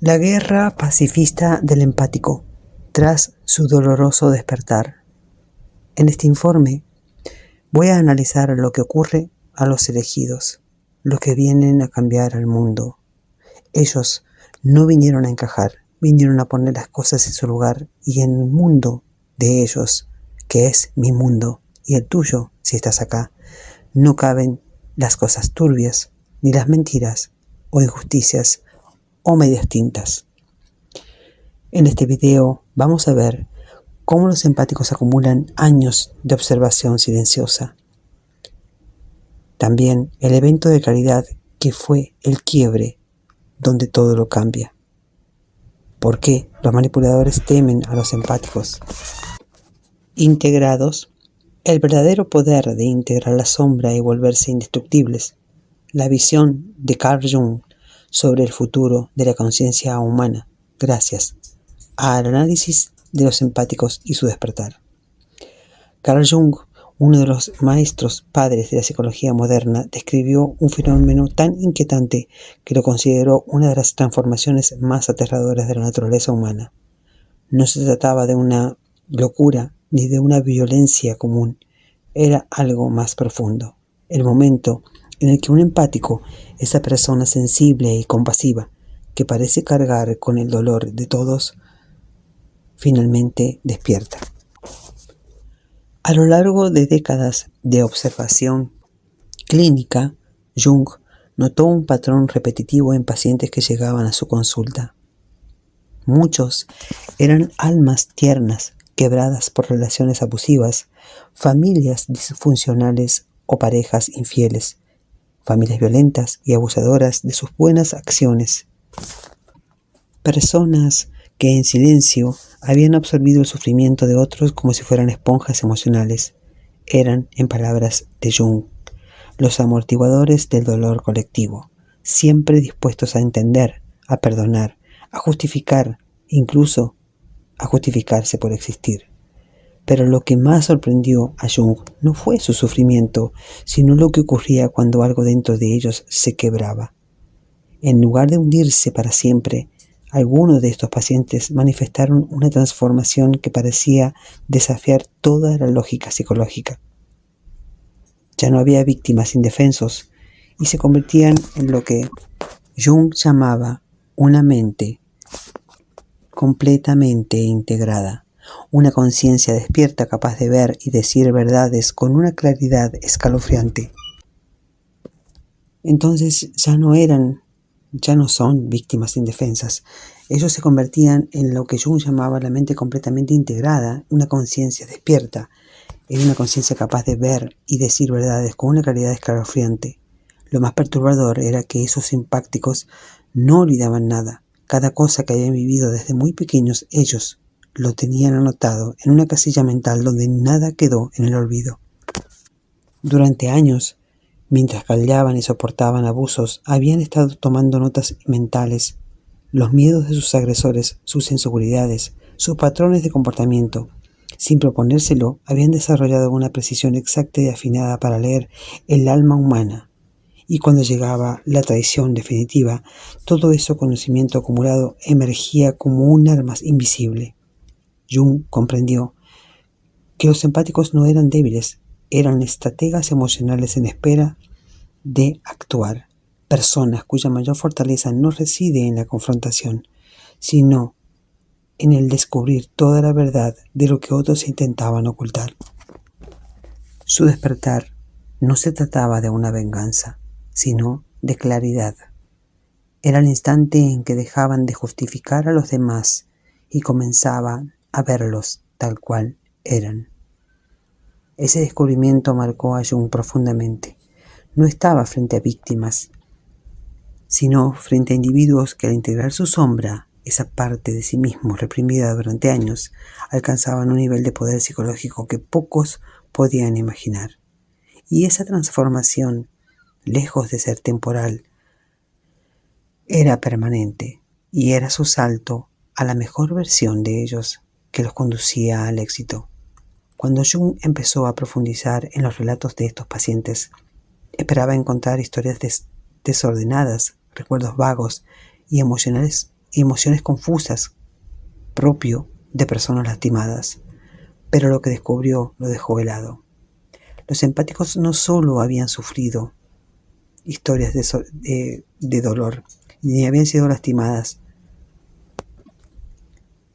La guerra pacifista del empático, tras su doloroso despertar. En este informe voy a analizar lo que ocurre a los elegidos, los que vienen a cambiar al mundo. Ellos no vinieron a encajar, vinieron a poner las cosas en su lugar, y en el mundo de ellos, que es mi mundo y el tuyo si estás acá, no caben las cosas turbias, ni las mentiras o injusticias o medias tintas. En este video vamos a ver cómo los empáticos acumulan años de observación silenciosa. También el evento de claridad que fue el quiebre donde todo lo cambia. ¿Por qué los manipuladores temen a los empáticos? Integrados, el verdadero poder de integrar la sombra y volverse indestructibles. La visión de Carl Jung sobre el futuro de la conciencia humana, gracias al análisis de los empáticos y su despertar. Carl Jung, uno de los maestros padres de la psicología moderna, describió un fenómeno tan inquietante que lo consideró una de las transformaciones más aterradoras de la naturaleza humana. No se trataba de una locura ni de una violencia común, era algo más profundo. El momento en el que un empático, esa persona sensible y compasiva, que parece cargar con el dolor de todos, finalmente despierta. A lo largo de décadas de observación clínica, Jung notó un patrón repetitivo en pacientes que llegaban a su consulta. Muchos eran almas tiernas, quebradas por relaciones abusivas, familias disfuncionales o parejas infieles, familias violentas y abusadoras de sus buenas acciones. Personas que en silencio habían absorbido el sufrimiento de otros como si fueran esponjas emocionales. Eran, en palabras de Jung, los amortiguadores del dolor colectivo, siempre dispuestos a entender, a perdonar, a justificar, incluso a justificarse por existir. Pero lo que más sorprendió a Jung no fue su sufrimiento, sino lo que ocurría cuando algo dentro de ellos se quebraba. En lugar de hundirse para siempre, algunos de estos pacientes manifestaron una transformación que parecía desafiar toda la lógica psicológica. Ya no había víctimas indefensos y se convertían en lo que Jung llamaba una mente completamente integrada, una conciencia despierta capaz de ver y decir verdades con una claridad escalofriante. Entonces ya no son víctimas indefensas. Ellos se convertían en lo que Jung llamaba la mente completamente integrada, una conciencia despierta, en una conciencia capaz de ver y decir verdades con una claridad escalofriante. Lo más perturbador era que esos empáticos no olvidaban nada. Cada cosa que habían vivido desde muy pequeños, ellos lo tenían anotado en una casilla mental donde nada quedó en el olvido. Durante años, mientras callaban y soportaban abusos, habían estado tomando notas mentales, los miedos de sus agresores, sus inseguridades, sus patrones de comportamiento. Sin proponérselo, habían desarrollado una precisión exacta y afinada para leer el alma humana. Y cuando llegaba la traición definitiva, todo ese conocimiento acumulado emergía como un arma invisible. Jung comprendió que los empáticos no eran débiles, eran estrategas emocionales en espera de actuar, personas cuya mayor fortaleza no reside en la confrontación, sino en el descubrir toda la verdad de lo que otros intentaban ocultar. Su despertar no se trataba de una venganza, sino de claridad. Era el instante en que dejaban de justificar a los demás y comenzaban a verlos tal cual eran. Ese descubrimiento marcó a Jung profundamente. No estaba frente a víctimas, sino frente a individuos que al integrar su sombra, esa parte de sí mismo reprimida durante años, alcanzaban un nivel de poder psicológico que pocos podían imaginar. Y esa transformación, lejos de ser temporal, era permanente y era su salto a la mejor versión de ellos que los conducía al éxito. Cuando Jung empezó a profundizar en los relatos de estos pacientes, esperaba encontrar historias desordenadas, recuerdos vagos y emociones y emociones confusas propio de personas lastimadas, pero lo que descubrió lo dejó helado. Los empáticos no solo habían sufrido historias de dolor, ni habían sido lastimadas,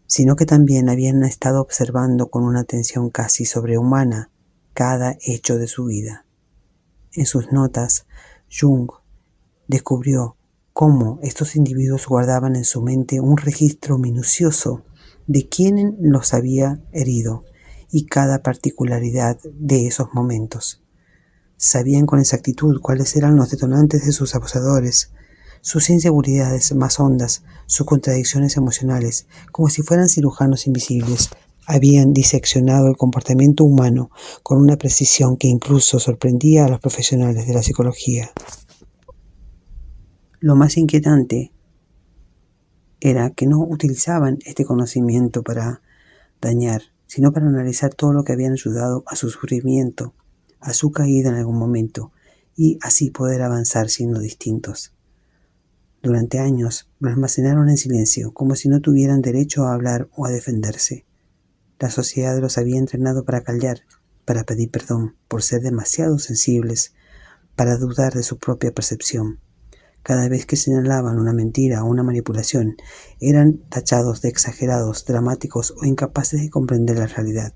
sino que también habían estado observando con una atención casi sobrehumana cada hecho de su vida. En sus notas, Jung descubrió cómo estos individuos guardaban en su mente un registro minucioso de quién los había herido y cada particularidad de esos momentos. Sabían con exactitud cuáles eran los detonantes de sus abusadores, sus inseguridades más hondas, sus contradicciones emocionales, como si fueran cirujanos invisibles. Habían diseccionado el comportamiento humano con una precisión que incluso sorprendía a los profesionales de la psicología. Lo más inquietante era que no utilizaban este conocimiento para dañar, sino para analizar todo lo que habían ayudado a su sufrimiento, a su caída en algún momento, y así poder avanzar siendo distintos. Durante años lo almacenaron en silencio, como si no tuvieran derecho a hablar o a defenderse. La sociedad los había entrenado para callar, para pedir perdón por ser demasiado sensibles, para dudar de su propia percepción. Cada vez que señalaban una mentira o una manipulación, eran tachados de exagerados, dramáticos o incapaces de comprender la realidad.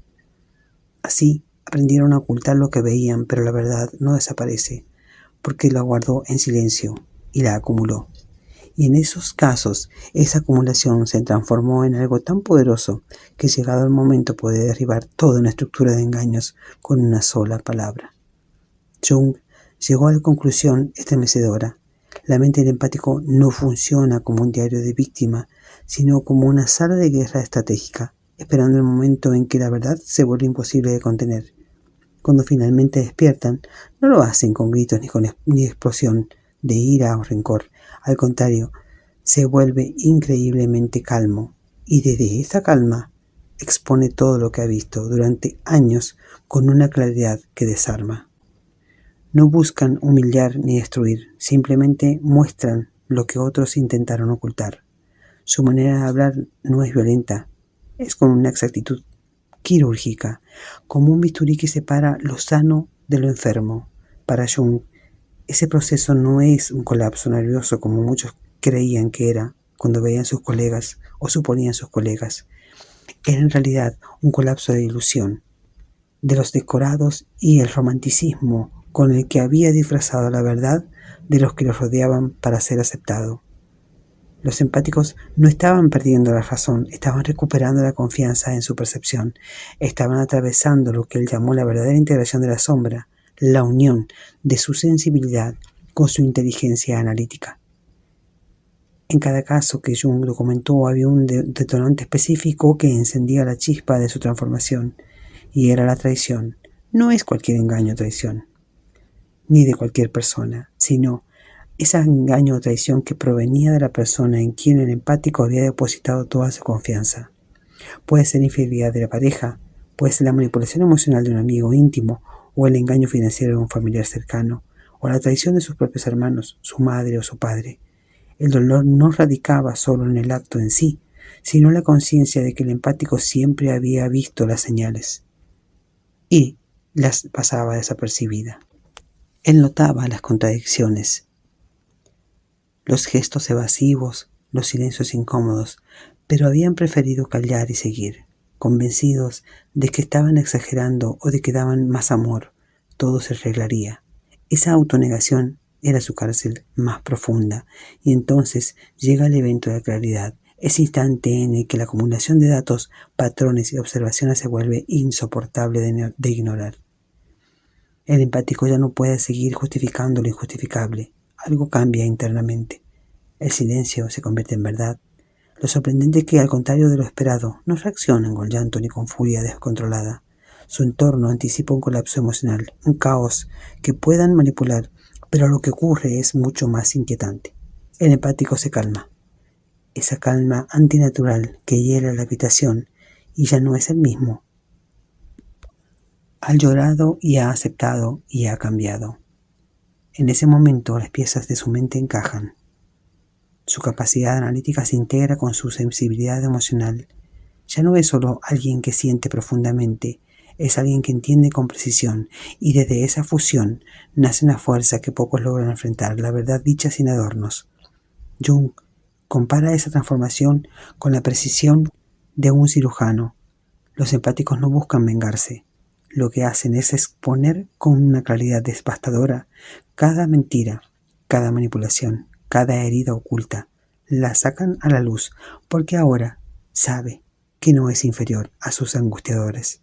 Así, aprendieron a ocultar lo que veían, pero la verdad no desaparece, porque la guardó en silencio y la acumuló. Y en esos casos, esa acumulación se transformó en algo tan poderoso que llegado el momento puede derribar toda una estructura de engaños con una sola palabra. Jung llegó a la conclusión estremecedora. La mente del empático no funciona como un diario de víctima, sino como una sala de guerra estratégica, esperando el momento en que la verdad se vuelve imposible de contener. Cuando finalmente despiertan, no lo hacen con gritos ni explosión de ira o rencor. Al contrario, se vuelve increíblemente calmo y desde esa calma expone todo lo que ha visto durante años con una claridad que desarma. No buscan humillar ni destruir, simplemente muestran lo que otros intentaron ocultar. Su manera de hablar no es violenta, es con una exactitud quirúrgica, como un bisturí que separa lo sano de lo enfermo. Para Jung, ese proceso no es un colapso nervioso como muchos creían que era cuando veían sus colegas o suponían sus colegas. Era en realidad un colapso de ilusión, de los decorados y el romanticismo con el que había disfrazado la verdad de los que los rodeaban para ser aceptado. Los empáticos no estaban perdiendo la razón, estaban recuperando la confianza en su percepción, estaban atravesando lo que él llamó la verdadera integración de la sombra, la unión de su sensibilidad con su inteligencia analítica. En cada caso que Jung documentó había un detonante específico que encendía la chispa de su transformación, y era la traición. No es cualquier engaño o traición, ni de cualquier persona, sino ese engaño o traición que provenía de la persona en quien el empático había depositado toda su confianza. Puede ser infidelidad de la pareja, puede ser la manipulación emocional de un amigo íntimo, o el engaño financiero de un familiar cercano, o la traición de sus propios hermanos, su madre o su padre. El dolor no radicaba solo en el acto en sí, sino en la conciencia de que el empático siempre había visto las señales y las pasaba desapercibida. Él notaba las contradicciones, los gestos evasivos, los silencios incómodos, pero habían preferido callar y seguir, convencidos de que estaban exagerando o de que daban más amor. Todo se arreglaría. Esa autonegación era su cárcel más profunda, y entonces llega el evento de claridad, ese instante en el que la acumulación de datos, patrones y observaciones se vuelve insoportable de ignorar. El empático ya no puede seguir justificando lo injustificable. Algo cambia internamente. El silencio se convierte en verdad. Lo sorprendente es que, al contrario de lo esperado, no reaccionan con llanto ni con furia descontrolada. Su entorno anticipa un colapso emocional, un caos que puedan manipular, pero lo que ocurre es mucho más inquietante. El empático se calma. Esa calma antinatural que hiela la habitación y ya no es el mismo. Ha llorado y ha aceptado y ha cambiado. En ese momento las piezas de su mente encajan. Su capacidad analítica se integra con su sensibilidad emocional. Ya no es solo alguien que siente profundamente, es alguien que entiende con precisión, y desde esa fusión nace una fuerza que pocos logran enfrentar, la verdad dicha sin adornos. Jung compara esa transformación con la precisión de un cirujano. Los empáticos no buscan vengarse. Lo que hacen es exponer con una claridad devastadora cada mentira, cada manipulación, cada herida oculta. La sacan a la luz porque ahora sabe que no es inferior a sus angustiadores.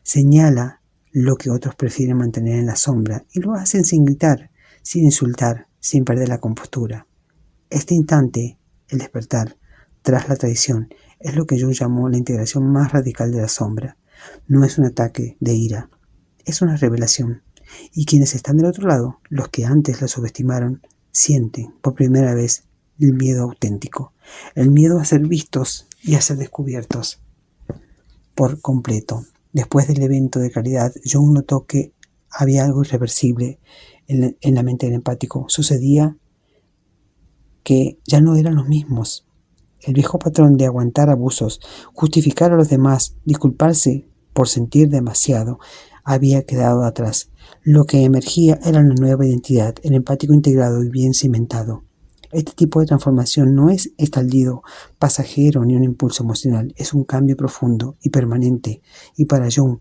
Señala lo que otros prefieren mantener en la sombra y lo hacen sin gritar, sin insultar, sin perder la compostura. Este instante, el despertar, tras la traición, es lo que Jung llamó la integración más radical de la sombra. No es un ataque de ira, es una revelación. Y quienes están del otro lado, los que antes la subestimaron, sienten por primera vez el miedo auténtico, el miedo a ser vistos y a ser descubiertos por completo. Después del evento de claridad, Jung notó que había algo irreversible en la mente del empático. Sucedía que ya no eran los mismos. El viejo patrón de aguantar abusos, justificar a los demás, disculparse por sentir demasiado, había quedado atrás. Lo que emergía era una nueva identidad, el empático integrado y bien cimentado. Este tipo de transformación no es estallido pasajero ni un impulso emocional, es un cambio profundo y permanente, y para Jung,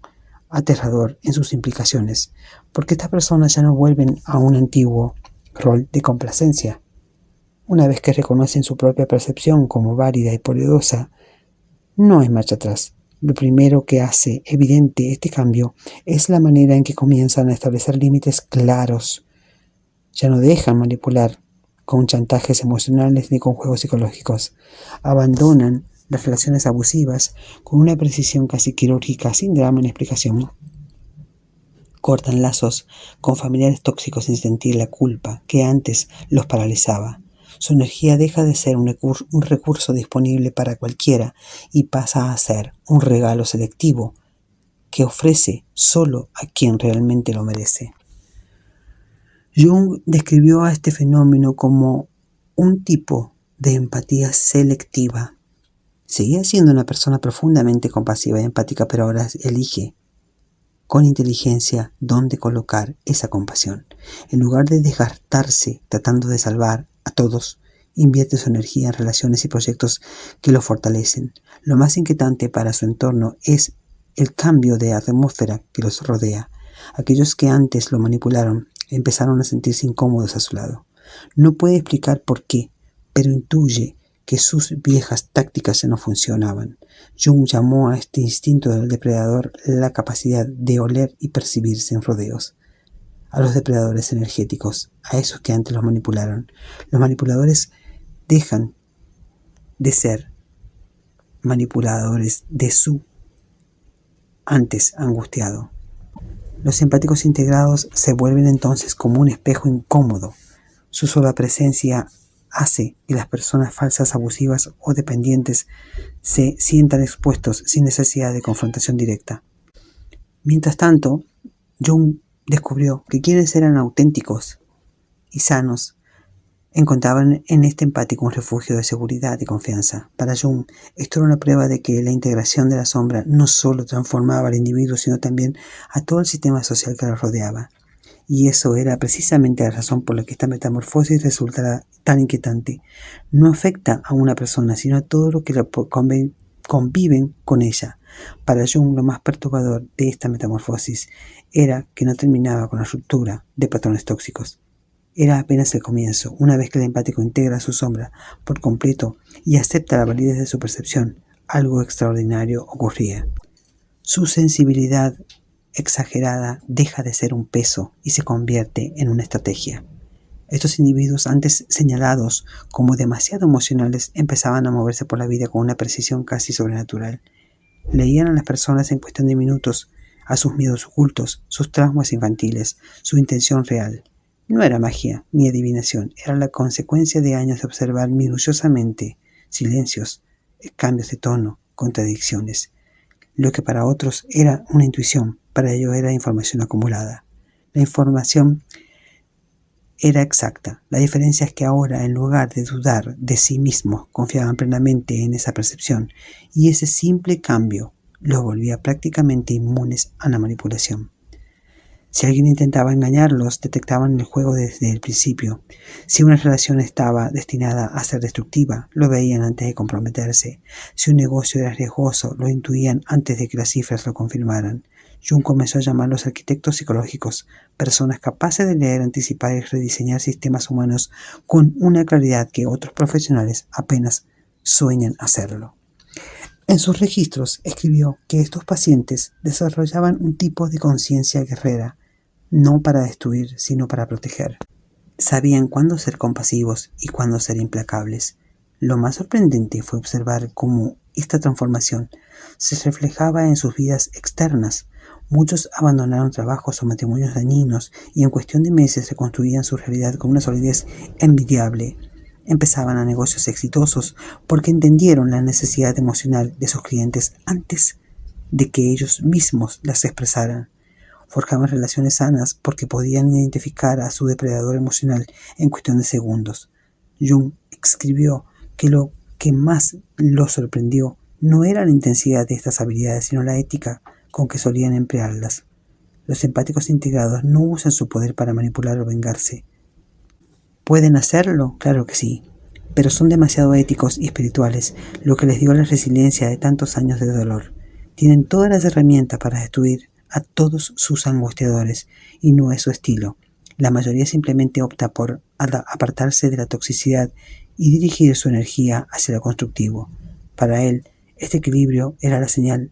aterrador en sus implicaciones, porque estas personas ya no vuelven a un antiguo rol de complacencia. Una vez que reconocen su propia percepción como válida y poderosa, no hay marcha atrás. Lo primero que hace evidente este cambio es la manera en que comienzan a establecer límites claros. Ya no dejan manipular con chantajes emocionales ni con juegos psicológicos. Abandonan las relaciones abusivas con una precisión casi quirúrgica, sin drama ni explicación. Cortan lazos con familiares tóxicos sin sentir la culpa que antes los paralizaba. Su energía deja de ser un recurso disponible para cualquiera y pasa a ser un regalo selectivo que ofrece solo a quien realmente lo merece. Jung describió a este fenómeno como un tipo de empatía selectiva. Seguía siendo una persona profundamente compasiva y empática, pero ahora elige con inteligencia dónde colocar esa compasión. En lugar de desgastarse tratando de salvar a todos, invierte su energía en relaciones y proyectos que lo fortalecen. Lo más inquietante para su entorno es el cambio de atmósfera que los rodea. Aquellos que antes lo manipularon empezaron a sentirse incómodos a su lado. No puede explicar por qué, pero intuye que sus viejas tácticas ya no funcionaban. Jung llamó a este instinto del depredador la capacidad de oler y percibirse en rodeos. A los depredadores energéticos, a esos que antes los manipularon. Los manipuladores dejan de ser manipuladores de su antes angustiado. Los empáticos integrados se vuelven entonces como un espejo incómodo. Su sola presencia hace que las personas falsas, abusivas o dependientes se sientan expuestos sin necesidad de confrontación directa. Mientras tanto, Jung descubrió que quienes eran auténticos y sanos encontraban en este empático un refugio de seguridad y confianza. Para Jung, esto era una prueba de que la integración de la sombra no solo transformaba al individuo, sino también a todo el sistema social que lo rodeaba. Y eso era precisamente la razón por la que esta metamorfosis resultará tan inquietante. No afecta a una persona, sino a todo lo que conviven con ella. Para Jung, lo más perturbador de esta metamorfosis era que no terminaba con la ruptura de patrones tóxicos. Era apenas el comienzo. Una vez que el empático integra su sombra por completo y acepta la validez de su percepción, algo extraordinario ocurría. Su sensibilidad exagerada deja de ser un peso y se convierte en una estrategia. Estos individuos antes señalados como demasiado emocionales empezaban a moverse por la vida con una precisión casi sobrenatural. Leían a las personas en cuestión de minutos, a sus miedos ocultos, sus traumas infantiles, su intención real. No era magia ni adivinación, era la consecuencia de años de observar minuciosamente silencios, cambios de tono, contradicciones. Lo que para otros era una intuición, para ellos era información acumulada. La información era exacta. La diferencia es que ahora, en lugar de dudar de sí mismos, confiaban plenamente en esa percepción, y ese simple cambio los volvía prácticamente inmunes a la manipulación. Si alguien intentaba engañarlos, detectaban el juego desde el principio. Si una relación estaba destinada a ser destructiva, lo veían antes de comprometerse. Si un negocio era riesgoso, lo intuían antes de que las cifras lo confirmaran. Jung comenzó a llamarlos arquitectos psicológicos, personas capaces de leer, anticipar y rediseñar sistemas humanos con una claridad que otros profesionales apenas sueñan hacerlo. En sus registros escribió que estos pacientes desarrollaban un tipo de conciencia guerrera, no para destruir, sino para proteger. Sabían cuándo ser compasivos y cuándo ser implacables. Lo más sorprendente fue observar cómo esta transformación se reflejaba en sus vidas externas. Muchos abandonaron trabajos o matrimonios dañinos y en cuestión de meses reconstruían su realidad con una solidez envidiable. Empezaban a negocios exitosos porque entendieron la necesidad emocional de sus clientes antes de que ellos mismos las expresaran. Forjaban relaciones sanas porque podían identificar a su depredador emocional en cuestión de segundos. Jung escribió que lo que más lo sorprendió no era la intensidad de estas habilidades, sino la ética con que solían emplearlas. Los empáticos integrados no usan su poder para manipular o vengarse. ¿Pueden hacerlo? Claro que sí, pero son demasiado éticos y espirituales, lo que les dio la resiliencia de tantos años de dolor. Tienen todas las herramientas para destruir a todos sus angustiadores, y no es su estilo. La mayoría simplemente opta por apartarse de la toxicidad y dirigir su energía hacia lo constructivo. Para él, este equilibrio era la señal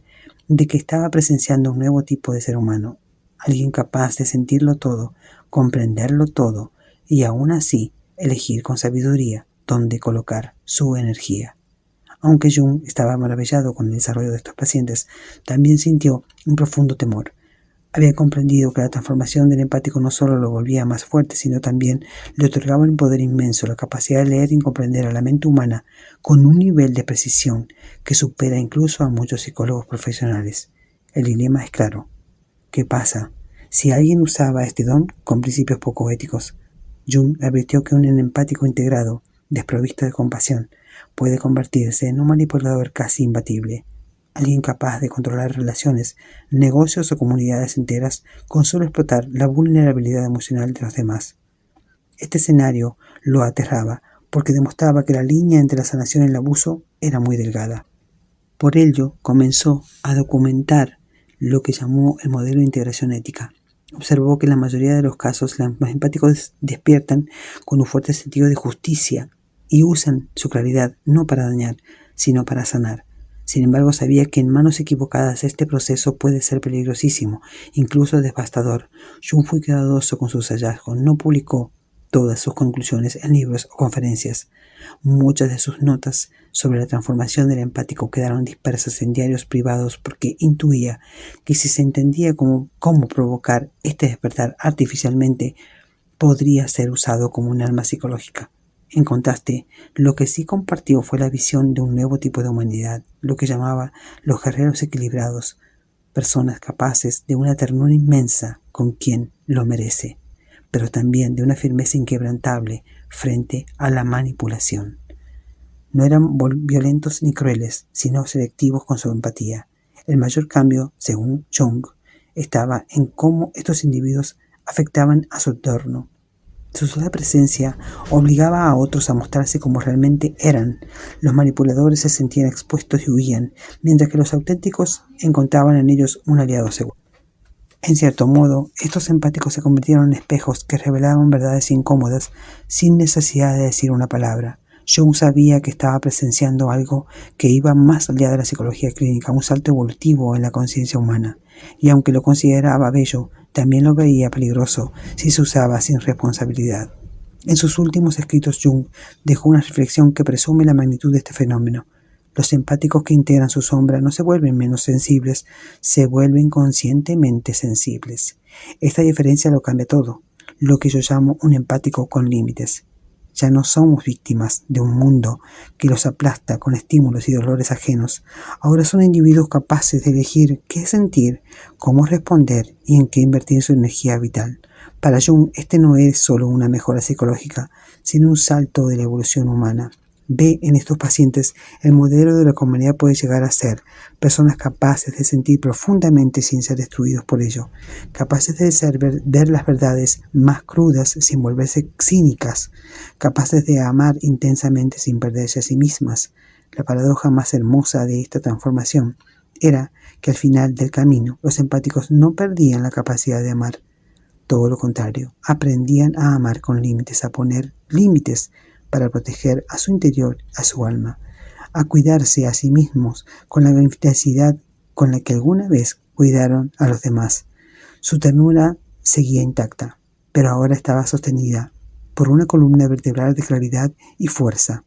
de que estaba presenciando un nuevo tipo de ser humano, alguien capaz de sentirlo todo, comprenderlo todo, y aún así elegir con sabiduría dónde colocar su energía. Aunque Jung estaba maravillado con el desarrollo de estos pacientes, también sintió un profundo temor. Había comprendido que la transformación del empático no solo lo volvía más fuerte, sino también le otorgaba un poder inmenso, la capacidad de leer y comprender a la mente humana con un nivel de precisión que supera incluso a muchos psicólogos profesionales. El dilema es claro. ¿Qué pasa si alguien usaba este don con principios poco éticos? Jung advirtió que un empático integrado, desprovisto de compasión, puede convertirse en un manipulador casi imbatible, alguien capaz de controlar relaciones, negocios o comunidades enteras con solo explotar la vulnerabilidad emocional de los demás. Este escenario lo aterraba porque demostraba que la línea entre la sanación y el abuso era muy delgada. Por ello, comenzó a documentar lo que llamó el modelo de integración ética. Observó que en la mayoría de los casos los más empáticos despiertan con un fuerte sentido de justicia y usan su claridad no para dañar, sino para sanar. Sin embargo, sabía que en manos equivocadas este proceso puede ser peligrosísimo, incluso devastador. Jung fue cuidadoso con sus hallazgos, no publicó todas sus conclusiones en libros o conferencias. Muchas de sus notas sobre la transformación del empático quedaron dispersas en diarios privados porque intuía que si se entendía cómo provocar este despertar artificialmente, podría ser usado como un arma psicológica. En contraste, lo que sí compartió fue la visión de un nuevo tipo de humanidad, lo que llamaba los guerreros equilibrados, personas capaces de una ternura inmensa con quien lo merece, pero también de una firmeza inquebrantable frente a la manipulación. No eran violentos ni crueles, sino selectivos con su empatía. El mayor cambio, según Jung, estaba en cómo estos individuos afectaban a su entorno. Su sola presencia obligaba a otros a mostrarse como realmente eran. Los manipuladores se sentían expuestos y huían, mientras que los auténticos encontraban en ellos un aliado seguro. En cierto modo, estos empáticos se convirtieron en espejos que revelaban verdades incómodas sin necesidad de decir una palabra. Jung sabía que estaba presenciando algo que iba más allá de la psicología clínica, un salto evolutivo en la conciencia humana, y aunque lo consideraba bello, también lo veía peligroso si se usaba sin responsabilidad. En sus últimos escritos, Jung dejó una reflexión que presume la magnitud de este fenómeno. Los empáticos que integran su sombra no se vuelven menos sensibles, se vuelven conscientemente sensibles. Esta diferencia lo cambia todo, lo que yo llamo un empático con límites. Ya no somos víctimas de un mundo que los aplasta con estímulos y dolores ajenos. Ahora son individuos capaces de elegir qué sentir, cómo responder y en qué invertir su energía vital. Para Jung, este no es solo una mejora psicológica, sino un salto de la evolución humana. Ve en estos pacientes el modelo de lo que la humanidad puede llegar a ser, personas capaces de sentir profundamente sin ser destruidos por ello, capaces de ver las verdades más crudas sin volverse cínicas, capaces de amar intensamente sin perderse a sí mismas. La paradoja más hermosa de esta transformación era que al final del camino los empáticos no perdían la capacidad de amar. Todo lo contrario, aprendían a amar con límites, a poner límites para proteger a su interior, a su alma, a cuidarse a sí mismos con la intensidad con la que alguna vez cuidaron a los demás. Su ternura seguía intacta, pero ahora estaba sostenida por una columna vertebral de claridad y fuerza.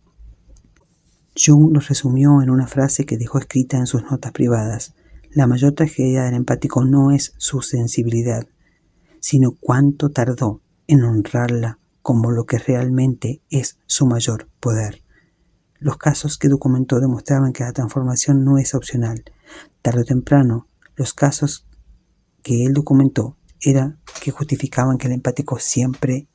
Jung lo resumió en una frase que dejó escrita en sus notas privadas. La mayor tragedia del empático no es su sensibilidad, sino cuánto tardó en honrarla como lo que realmente es su mayor poder. Los casos que documentó demostraban que la transformación no es opcional. Tarde o temprano, los casos que él documentó eran que justificaban que el empático siempre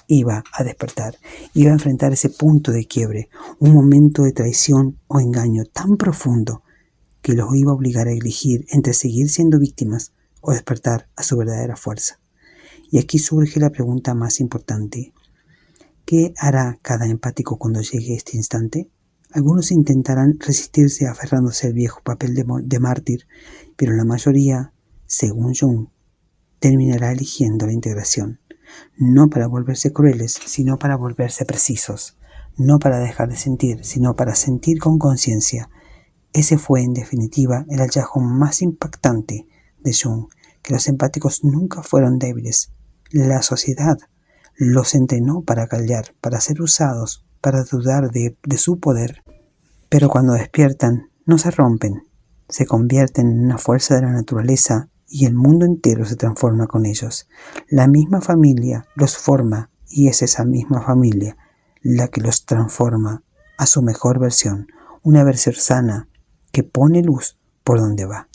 iba a despertar, iba a enfrentar ese punto de quiebre, un momento de traición o engaño tan profundo que los iba a obligar a elegir entre seguir siendo víctimas o despertar a su verdadera fuerza. Y aquí surge la pregunta más importante. ¿Qué hará cada empático cuando llegue este instante? Algunos intentarán resistirse aferrándose al viejo papel de mártir, pero la mayoría, según Jung, terminará eligiendo la integración, no para volverse crueles, sino para volverse precisos, no para dejar de sentir, sino para sentir con conciencia. Ese fue, en definitiva, el hallazgo más impactante de Jung, que los empáticos nunca fueron débiles. La sociedad los entrenó para callar, para ser usados, para dudar de su poder. Pero cuando despiertan, no se rompen, se convierten en una fuerza de la naturaleza y el mundo entero se transforma con ellos. La misma familia los forma y es esa misma familia la que los transforma a su mejor versión, una versión sana que pone luz por donde va.